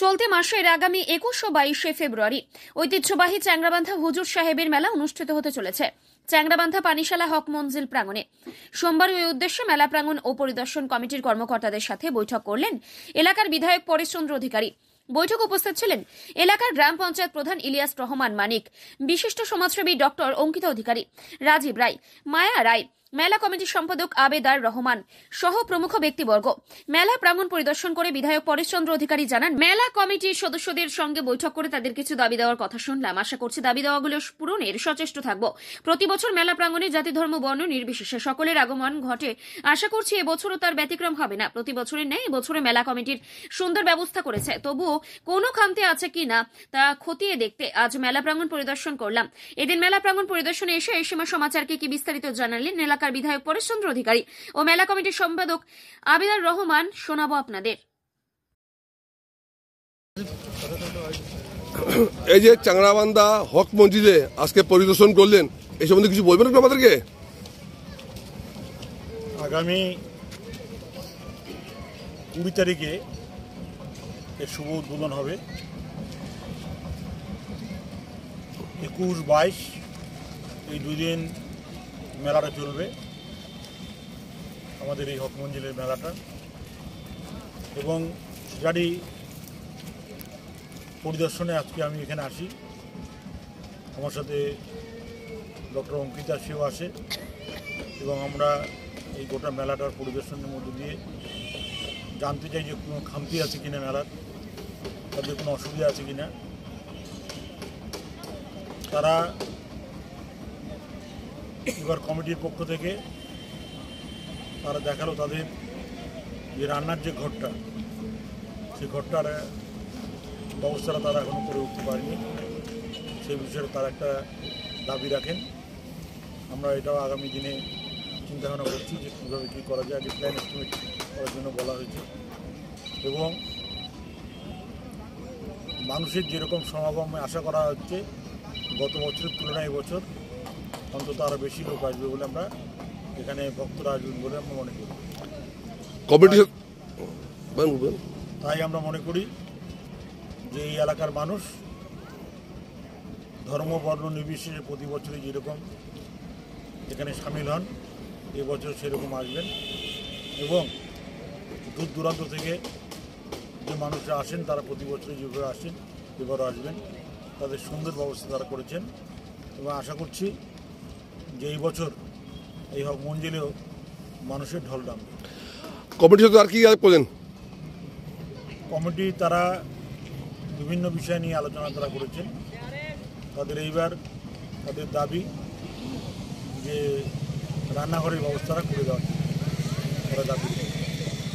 চলতি মাসের আগামী 21 ও 22 ফেব্রুয়ারি ঐতিহ্যবাহী চ্যাংরাবান্ধা হুজুর সাহেবের মেলা অনুষ্ঠিত হতে চলেছে চ্যাংরাবান্ধা পানিশালা হক মঞ্জিল প্রাঙ্গণে। সোমবার ওই উদ্দেশ্যে মেলা প্রাঙ্গণ ও পরিদর্শন কমিটির কর্মকর্তাদের সাথে বৈঠক করলেন এলাকার বিধায়ক পরেশচন্দ্র অধিকারী। বৈঠক উপস্থিত ছিলেন এলাকার গ্রাম পঞ্চায়েত প্রধান ইলিয়াস রহমান মানিক, বিশিষ্ট সমাজসেবী ডক্টর অঙ্কিতা অধিকারী, রাজীব রায়, মায়া রায়, মেলা কমিটির সম্পাদক আবেদার রহমান সহ প্রমুখ ব্যক্তিবর্গ। মেলা প্রাঙ্গণ পরিদর্শন করে বিধায়ক পরেশচন্দ্র অধিকারী জানান, মেলা কমিটির সদস্যদের সঙ্গে বৈঠক করে তাদের কিছু দাবি দেওয়ার কথা শুনলাম। আশা করছি দাবি দেওয়াগুলো পূরণের সচেষ্ট থাকব। প্রতি বছর মেলা প্রাঙ্গণে জাতি ধর্ম বর্ণ নির্বিশেষে সকলের আগমন ঘটে। আশা করছি এবছরও তার ব্যতিক্রম হবে না। প্রতি বছরের ন্যায় এবছরে মেলা কমিটির সুন্দর ব্যবস্থা করেছে, তবুও কোনো খামতি আছে কিনা তা খতিয়ে দেখতে আজ মেলা প্রাঙ্গণ পরিদর্শন করলাম। এদিন মেলা প্রাঙ্গণ পরিদর্শনে এসে এই সময় সমাচারকে কি বিস্তারিত জানালেন এলাকার বিধায়ক পরেশচন্দ্র অধিকারী ও মেলা কমিটির সম্পাদক আবিদার রহমান, শোনাবো আপনাদের। এই যে চ্যাংরাবান্ধা হক মসজিদে আজকে পরিদর্শন করলেন, এই সম্বন্ধে কিছু বলবেন একটু আমাদেরকে? আগামী 20 তারিখে এর শুভ উদ্বোধন হবে। 21-22 এই দুদিন মেলাটা চলবে, আমাদের এই হক মঞ্জিলের মেলাটা। এবং সেটারই পরিদর্শনে আজকে আমি এখানে আসি। আমার সাথে ডক্টর অঙ্কিতা সেও আসে এবং আমরা এই গোটা মেলাটার পরিদর্শনের মধ্যে দিয়ে জানতে চাই যে কোনো খামতি আছে কিনা, মেলার তাদের কোনো অসুবিধা আছে কিনা। তারা এবার কমিটির পক্ষ থেকে তারা দেখালো তাদের যে রান্নার যে ঘরটা, সেই ঘরটার ব্যবস্থাটা তারা এখনও করে উঠতে পারেনি। সেই বিষয়ে তারা একটা দাবি রাখেন। আমরা এটাও আগামী দিনে চিন্তাভাবনা করছি যে কীভাবে কী করা যায়। আগে প্ল্যান এস্টিমেট করার জন্য বলা হয়েছে এবং মানুষের যেরকম সমাগম আশা করা হচ্ছে গত বছরের তুলনায় এবছর অন্তত আরও বেশি লোক আসবে বলে আমরা এখানে ভক্তরা আসবেন বলে আমরা মনে করি। তাই আমরা মনে করি যে এই এলাকার মানুষ ধর্ম বর্ণ নির্বিশেষে প্রতি বছরই যেরকম এখানে সামিল হন, এবছর সেরকম আসবেন এবং দূর দূরান্ত থেকে যে মানুষরা আসেন তারা প্রতি বছরই যেভাবে আসেন এবারও আসবেন। তাদের সুন্দর ব্যবস্থা তারা করেছেন এবং আশা করছি যে এই বছর এই হক মঞ্জিলেও মানুষের ঢল নামবে। কমিটির সাথে আর কি করলেন? কমিটি তারা বিভিন্ন বিষয় নিয়ে আলোচনা তারা করেছেন। তাদের এইবার তাদের দাবি যে রান্নাঘরের ব্যবস্থাটা করে দেওয়া ওরা দাবি।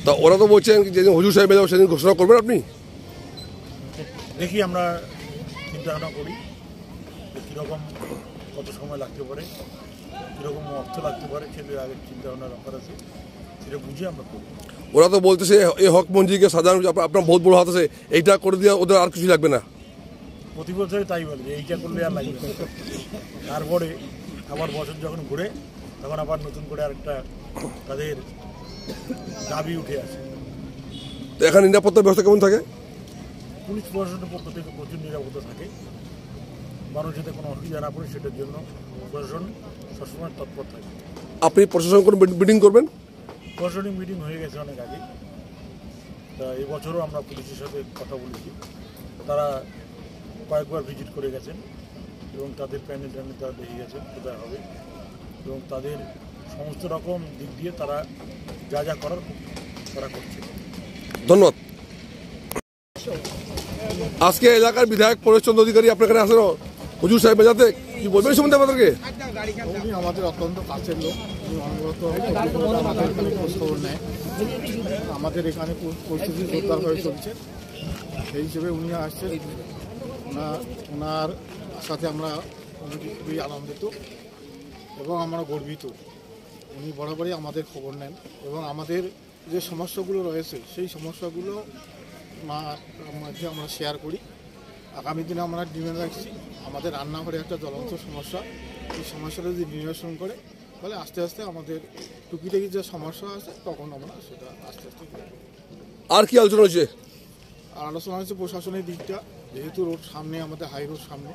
তা ওরা তো বলছেন যেদিন হুজুর সাহেব যাবো সেদিন ঘোষণা করবেন আপনি? দেখি আমরা চিন্তাভাবনা করি যে কীরকম কত সময় লাগতে পারে, কীরকম অর্থ লাগতে পারে, সেটা আগে চিন্তাভাবনা ব্যাপার আছে, সেটা বুঝে আমরা করি। ওরা তো বলতেছে এই হক মঞ্জিলকে সাধারণ আপনার বহুত বড় হাত আছে, এইটা করে দিয়ে ওদের আর কিছু লাগবে না। প্রতি বছরে তাই বলে যে এইটা করলে আর লাগবে না। তারপরে আবার বছর যখন ঘুরে তখন আবার নতুন করে আরেকটা তাদের দাবি উঠে আসে। তো এখানে নিরাপত্তার ব্যবস্থা কেমন থাকে? পুলিশ প্রশাসনের পক্ষ থেকে প্রচুর নিরাপত্তা থাকে, মানুষ যাতে কোনো অসুবিধা না পড়ে সেটার জন্য প্রশাসন সবসময় তৎপর থাকে। আপনি প্রশাসন কোনো মিটিং করবেন? প্রশাসনিক মিটিং হয়ে গেছে অনেক আগে। তা এবছরও আমরা পুলিশের সাথে কথা বলেছি, তারা কয়েকবার ভিজিট করে গেছেন এবং তাদের প্যানেল তারা দেখে গেছেন কোথায় হবে এবং তাদের সমস্ত রকম দিক দিয়ে তারা যা যা করার তারা করছে। ধন্যবাদ। আজকে এলাকার বিধায়ক পরেশচন্দ্র অধিকারী আপনার এখানে আসেন হুজুর সাহেব মেলাতে, কি বলবেন সম্বন্ধে আমাদেরকে? উনি আমাদের অত্যন্ত কাছের লোক, উনি অনবরত আমাদের এখানে খোঁজখবর নেয়। আমাদের এখানে পরিস্থিতি জোরদারভাবে চলছে, সেই হিসেবে উনি আসছেন। ওনার সাথে আমরা খুবই আনন্দিত এবং আমরা গর্বিত। উনি বরাবরই আমাদের খবর নেন এবং আমাদের যে সমস্যাগুলো রয়েছে সেই সমস্যাগুলো মাঝে আমরা শেয়ার করি। আগামী দিনে আমরা ডিমান্ড রাখছি আমাদের রান্নাঘরে একটা জ্বলন্ত সমস্যা, এই সমস্যাটা যদি নিরসন করে তাহলে আস্তে আস্তে আমাদের টুকিটাকি যে সমস্যা আছে তখন আমরা সেটা আস্তে আস্তে। আর কি আলোচনা হয়েছে? আলোচনা হয়েছে প্রশাসনের দিকটা, যেহেতু রোড সামনে, আমাদের হাই রোড সামনে,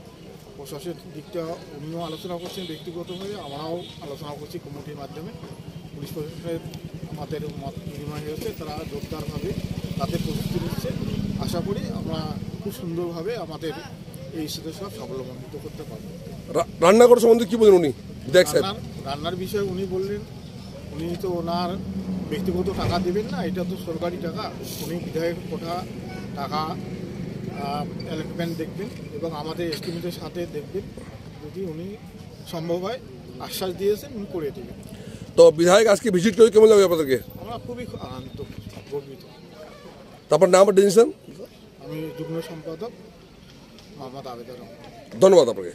প্রশাসনের দিকটা উনিও আলোচনা করছেন ব্যক্তিগতভাবে, আমরাও আলোচনা করছি কমিটির মাধ্যমে। পুলিশ প্রশাসনের আমাদের মত বিনিময় হয়েছে, তারা জোরদারভাবে তাদের প্রস্তুতি নিচ্ছে। আশা করি আমরা খুব সুন্দরভাবে আমাদের এই সব সাফল্যমণ্ডিত করতে পারবো। রান্না করার সম্বন্ধে কি বলেন উনি বিধায়ক সাহেব? রান্নার বিষয়ে উনি বললেন, উনি তো ওনার ব্যক্তিগত টাকা দেবেন না, এটা তো সরকারি টাকা। উনি বিধায়ক কোঠা টাকা অ্যালটমেন্ট দেখবেন এবং আমাদের এস্টিমেটের সাথে দেখবেন, যদি উনি সম্ভব হয় আশ্বাস দিয়েছেন উনি করে দেবেন। তো বিধায়ক আজকে ভিজিট করে কেমন লাগবে আপনাদেরকে? আমরা খুবই আনন্দিত, গর্বিত। তারপর নাম ডেজিশন? আমি যুগ্ম সম্পাদক মোহাম্মদ আবেদুর রহমান। ধন্যবাদ আপনাকে।